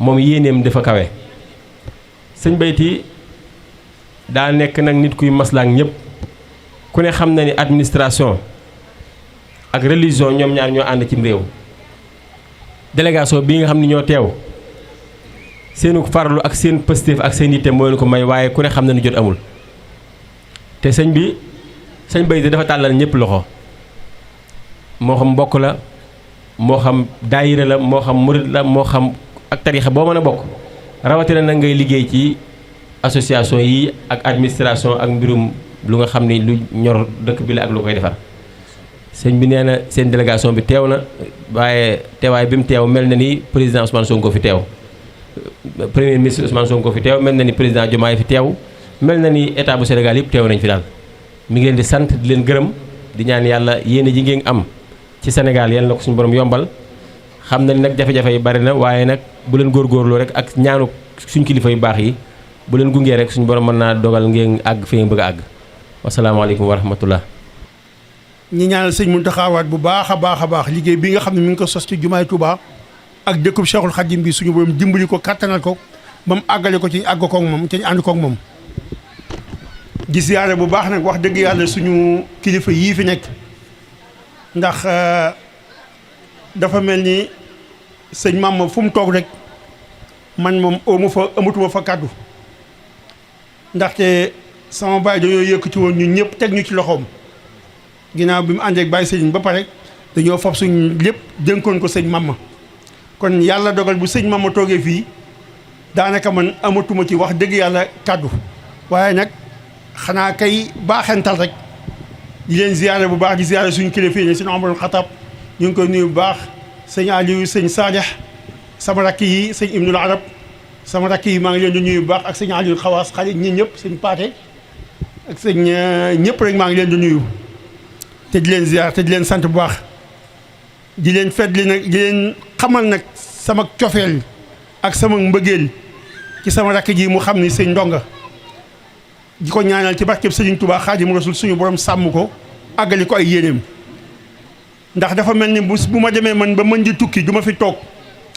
moom yéeneem dafa kawe sëñ Bayti daa nekk nag nit kuy maslaak ñëpp ku ne xam na ni administration ak religion ñoom ñaar ñoo ànd ci réew délégation bii nga xam ni ñoo teew seenu farlu ak seen pëstéef ak seen yitte moo leen ko may waaye ku ne xam na ni jot amul te sëñ Bayti dafa tàllal ñëpp loxo moo xam mbokk la moo xam daayira la moo xam murit la moo xam ak tarixa boo mën a bokk rawatina nag ngay liggéey ci association yi ak administration ak mbirum lu nga xam ni lu ñor dëkk bi la ak lu koy defar sëñ bi nee na seen délégation bi teew na waaye teewaay bi mu teew mel na ni président Ousmane Sonko fi teew premier ministre Ousmane Sonko fi teew mel na ni président Diomaye fi teew mel na ni état bu Sénégal yëpp teew nañ fi daal mi ngi leen di sant di leen gërëm di ñaan yàlla yéene ji ngeen am ci Sénégal yal na ko suñu borom yombal xam na ni nag jafe-jafe yi bari na waaye nag bu leen góorgóorloo rek ak ñaanu suñ kilifa yu baax yi bu leen gungee rek suñu borom mën naa dogal ngeen àgg fi ngeen bëgg a àgg wasalaamaaleykum wa rahmatullah. ñi ñaanal sëñ Mountakha waat bu baax a baax liggéey bi nga xam ne mi ngi ko sos ci jumaay Touba ak dëkkub Cheikhul Khadim bi suñu borom dimbali ko kattanal ko ba mu àggale ko ci àgg koog moom te ñu ànd koog moom. di siyaare bu baax nag wax dëgg yàlla suñu kilifa yii fi nekk ndax dafa mel ni sëñ Mame fu mu toog rek man moom amatuma fa kàddu ndaxte sama baay dañoo yëkkati woon ñun ñëpp teg ñu ci loxoom. ginnaaw bi mu àndeek bàyyi sëriñ ba pare dañoo fab suñ lépp dénkoon ko sëñ Mame kon yàlla dogal bu sëñ Mame toogee fii daanaka man amatuma ci wax dëgg yàlla kàddu waaye nag xanaa kay baaxental rek di leen ziyaare bu baax di ziyaare suñu kilifa yi ne sëñ Omarul Xataab ñu ngi koy nuyu bu baax sëñ Aliou sëñ Saalih sama rakk yi sëñ Ibnul Arab sama rakk yi maa ngi leen di nuyu bu baax ak sëñ Aliou Xawaas xale ñi ñëpp sëñ Paate ak sëñ ñëpp rek maa ngi leen di nuyu te di leen ziar te di leen sant bu baax di leen fetli nag di leen xamal nag sama cofeel ak sama mbëggeel ci sama rakk ji mu xam ni sëñ Ndonga di ko ñaanal ci barkeb Sëriñ Tuubaa Xaadimu Rasuul suñu borom sàmm ko àggali ko ay yéeneem ndax dafa mel ni bu ma demee man ba mën di tukki du ma fi toog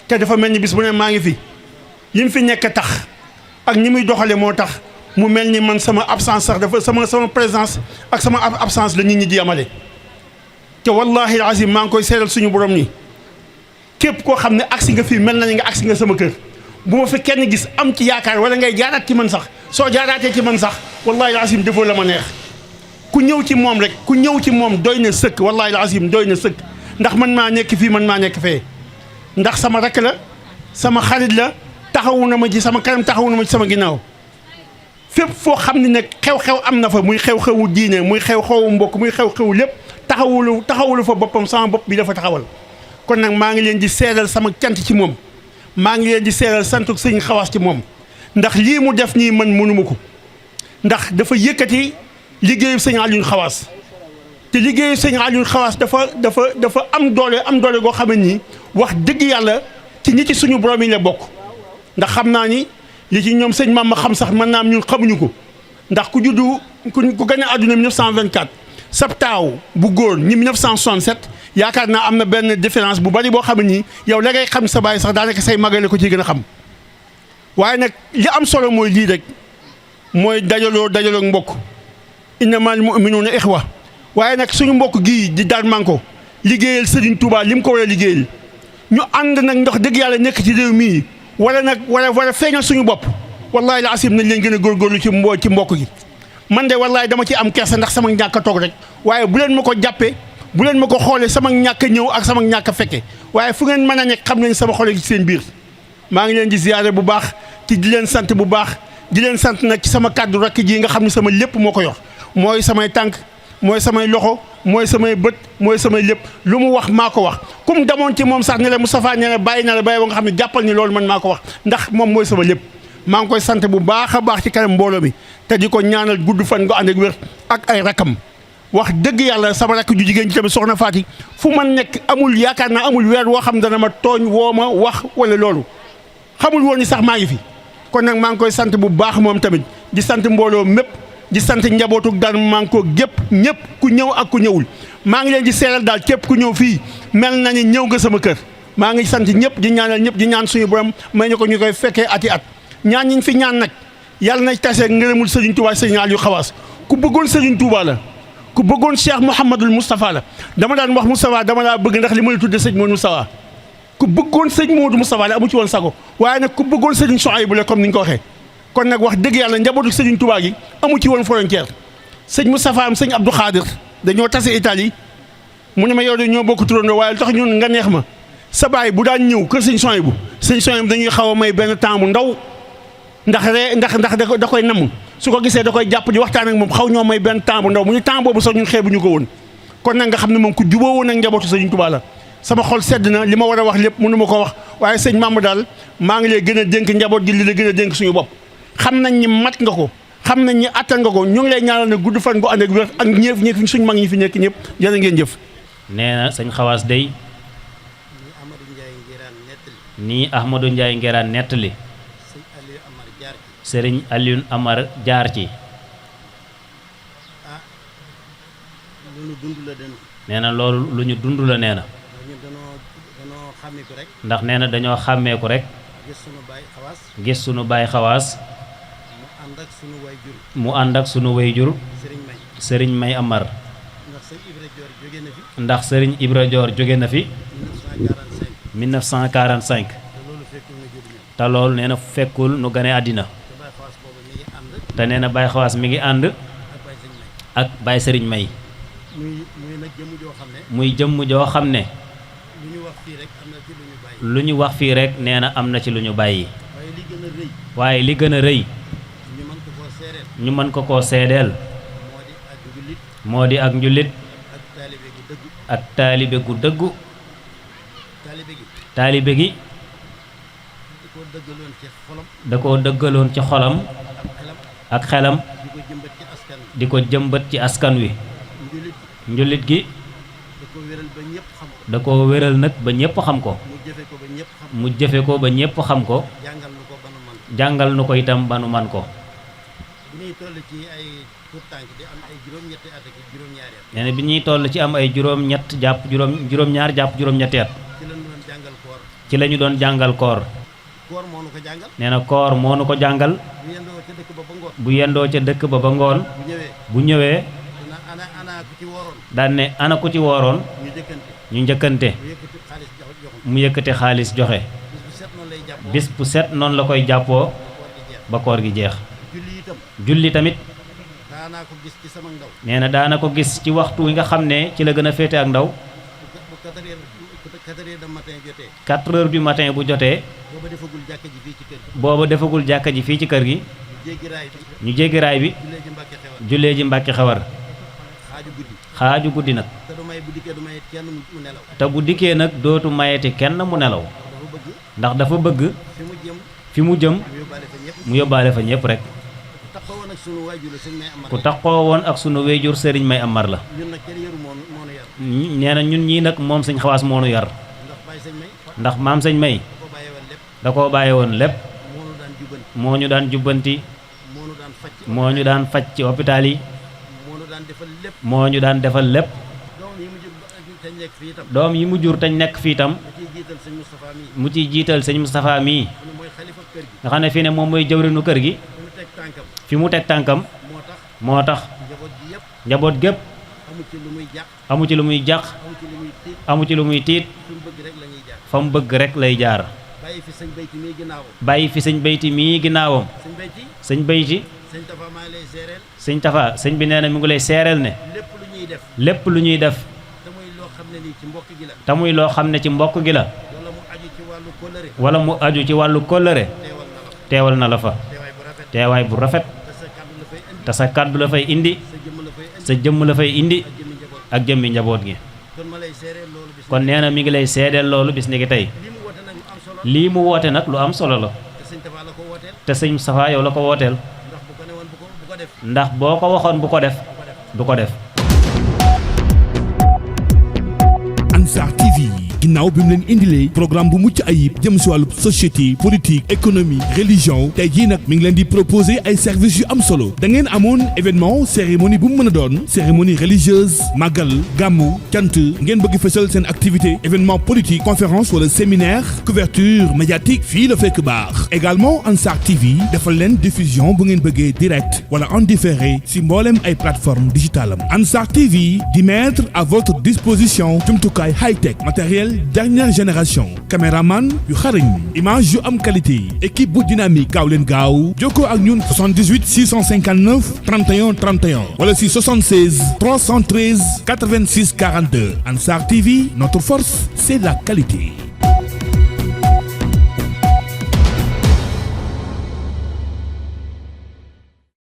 te dafa mel ni bis bu ne maa ngi fi li mu fi nekk tax ak ñi muy doxale moo tax mu mel ni man sama absence sax dafa sama présence ak sama absence la nit ñi di amale te wallahi azim maa ngi koy seeral suñu borom ni képp koo xam ne agsi nga fii mel na ni nga agsi nga sama kër bu ma fi kenn gis am ci yaakaar wala ngay jaaraat ci man sax soo jaaraatee ci man sax wallahi azim defoo la ma neex ku ñëw ci moom rek ku ñëw ci moom doy na sëkk wallahi azim doy na sëkk ndax man maa nekk fii man maa nekk fee ndax sama rakk la sama xarit la taxawu na ma ci sama kanam taxawu na ma ci sama ginnaaw fépp foo xam ne nag xew-xew am na fa muy xew-xewu diine muy xew-xewu mbokk muy xew-xewu lépp taxawulu fa boppam sama bopp bi dafa taxawal kon nag maa ngi leen di seedal sama cant ci moom maa ngi leen di seedal santuk sëñ Xawaas ci moom ndax lii mu def nii man mënuma ko ndax dafa yëkkati liggéeyu sëñ Aliou Xawaas te liggéeyu sëñ Aliou Xawaas dafa am doole goo xam ne nii wax dëgg yàlla ci ñi ci suñu borom yi la bokk ndax xam naa ni li ci ñoom sëñ Mama xam sax mën naa am ñun xamuñu ko ndax ku juddu ku gane àdduna 1924 sab taaw bu góor ñi 1967 yaakaar naa am na benn différence bu bari boo xam ne nii yow la ngay xam sa baay sax daanaka say magale ko ci gën a xam waaye nag li am solo mooy lii rek mooy dajaloo mbokk innamal mu'minuuna ixwa waaye nag suñu mbokk gii di daan manko liggéeyal Serigne Touba li mu ko war a liggéeyal ñu ànd nag ndox dëgg yàlla nekk ci réew mii wala nag war a feeñal suñu bopp wallaahi la asim nañ leen gën a góorgóorlu ci mbokk gi man de wallaahi dama ci am kersa ndax sama ñàkk a toog rek waaye bu leen ma ko jàppee bu leen ma ko xoolee sama ñàkk a ñëw ak sama ñàkk a fekke waaye fu ngeen mën a nekk xam nañ sama xol ci seen biir maa ngi leen di ziyaare bu baax ci di leen sant bu baax di leen sant nag ci sama kàddu rakk ji nga xam ne sama lépp moo ko yor mooy samay tànk mooy samay loxo mooy samay bët mooy samay lépp lu mu wax maa ko wax comme damoon ci moom sax ne la Moustapha ne la bàyyi na la bàyyi ba nga xam ne jàppal ni loolu man maa ko wax ndax moom mooy sama lépp maa ngi koy sant bu baax a baax ci kanam mbooloo mi te di ko ñaanal gudd fan nga ànd ak wér ak ay rakam wax dëgg yàlla sama rakk ju jigéen ci tamit soxna Faati fu man nekk amul yaakaar naa amul weer woo xam dana ma tooñ woo ma wax wala loolu xamul woon ni sax maa ngi fi kon nag maa ngi koy sant bu baax moom tamit di sant mbooloo mépp di sant njabootu daan manko gépp ñëpp ku ñëw ak ku ñëwul maa ngi leen di seeral daal képp ku ñëw fii mel na ni ñëw nga sama kër maa ngi sant ñëpp di ñaanal ñëpp di ñaan suñu borom may ñu ko ñu koy fekkee ati at ñaan ñiñ fi ñaan nag yàlla na tase ngërëmul Serigne Touba Serigne Aliou Xawaas ku bëggoon Serigne Touba la ku bëggoon Cheikh Mouhamadul Moustapha la dama daan wax Moustapha dama laa bëgg ndax li ma la tudde sëñ Modou Moustapha ku bëggoon sëñ Modou Moustapha la amu ci woon sago waaye nag ku bëggoon Serigne Souhaïbou la comme ni nga ko waxee kon nag wax dëgg yàlla njabootu Serigne Touba gi amu ci woon frontière sëñ Moustapha am sëñ Abdou Khadir dañoo tase Italie mu ne ma yow de ñoo bokk turandoo waaye lu tax ñun nga neex ma sa baay bu daan ñëw kër sëñ Souhaïbou dañuy xaw a may benn temps bu ndaw ndax da koy namm su ko gisee da koy jàpp di waxtaan ak moom xaw ñoo may benn temps bu ndaw mu ñu temps boobu sax ñun xeebuñu ko woon kon nag nga xam ne moom ku juboo woon ak njabootu Serigne Touba la sama xol sedd na li ma war a wax lépp mënu ma ko wax waaye sëñ Mamadou daal maa ngi lay gën a dénk njaboot gi li la gën a dénk suñu bopp xam nañ ni mat nga ko xam nañ ni attan nga ko ñu ngi lay ñaanal ne gudd fan gu ànd ak wér ak ñëpp suñu mag ñi fi nekk ñëpp jërë ngeen jëf. nee na sëñ Xawaas day nii Ahmadou Ndiaye Nguérane nettali sëriñ Aliou Amar jaar ci nee na loolu lu ñu dund la nee na ndax nee na dañoo xàmmeeku rek gis sunu baay Xawaas mu ànd ak sunu wayjur sëriñ May Amar ndax sëriñ Ibra Joor jóge na fi 1945 te loolu nee na fekkul nu gane àddina te nee na Baye Xawaas mi ngi ànd ak Baye Sëriñ May muy jëmm joo xam ne lu ñu wax fii rek nee na am na ci lu ñu bàyyi waaye li gën a rëy ñu mën ko koo seedeel moo di ak njullit ak taalibe gu dëggu taalibe gi da koo dëggaloon ci xolam ak xelam di ko jëmbat ci askan wi njullit gi da ko wéral nag ba ñépp xam ko mu jëfe ko ba ñépp xam ko jàngal nu ko itam ba nu man ko nee na bi ñuy toll ci am ay juróom-ñaar jàpp juróom-ñetti at ci la ñu doon jàngal koor nee na koor moo nu ko jàngal bu yendoo ca dëkk ba ba ngoon bu ñëwee daan ne ana ku ci wooroon ñu njëkkante mu yëkkate xaalis joxe bis bu set noonu la koy jàppoo ba koor gi jeex julli tamit nee na daana ko gis ci waxtu wi nga xam ne ci la gën a féete ak ndaw 4 heures du matin bu jotee booba defagul jàkka ji fii ci kër gi ñu jéggi raay bi jullee ji Mbàkke Xewar xaaju guddi nag te bu dikkee nag dootu mayeti kenn mu nelaw ndax dafa bëgg fi mu jëm mu yóbbaale fa ñépp rek ku taxoo woon ak sunu wéyjur sëriñ May Amar la. nee na ñun ñii nag moom sëñ Xawaas moo nu yar. ndax maam sëñ May da koo bàyyi woon lépp. moo ñu daan jubbanti. moo ñu daan faj ci hôpital yi. moo ñu daan defal lépp. doom yi mu jur tañ nekk fii tam mu ciy jiital sëñ Moustapha mii nga xam ne fii ne moom mooy jëwrinu kër gi fi mu teg tànkam moo tax njaboot gépp amu ci lu muy jàq amu ci lu muy tiit fa mu bëgg rek lay jaar bàyyi fi sëñ bayti mii ginnaawam sëñ bayti sëñ Tafa sëñ bi nee na mu ngi lay seereel ne lépp lu ñuy def te muy loo xam ne ci mbokk gi la wala mu aju ci wàllu kóllëre teewal na la fa teewaay bu rafet te sa kàddu la fay indi sa jëmm la fay indi ak jëmmi njaboot gi kon nee na mi ngi lay seedeel loolu bis ni ki tey lii mu woote nag lu am solo la te sëñ Moustapha yow la ko wooteel ndax boo ko waxoon bu ko def du ko def. Ansar TV ginnaaw bi mu leen indilee programme bu mucc ayib jëm si wàllu société politique économie religion tey jii nag mi ngi leen di proposer ay services yu am solo da ngeen amoon événement cérémonie bu mu mën a doon cérémonie religieuse màggal gàmmu cant ngeen bëgg fësal seen activité événement politique conférence wala séminaire couverture médiatique fii la fekk baax également Ansar TV defal leen diffusion bu ngeen bëggee direct wala en différé si mboolem ay plateforme digitale am Ansar TV di mettre à votre disposition jumtukaay high-tech matériel dernière génération caméraman yu xarañ image yu am qualité équipe bu dynamique gaaw leen gaaw jokkoo ak ñun 78 659 31 31 wala si 76 313 86 42 Ansar TV notre force c'est la qualité.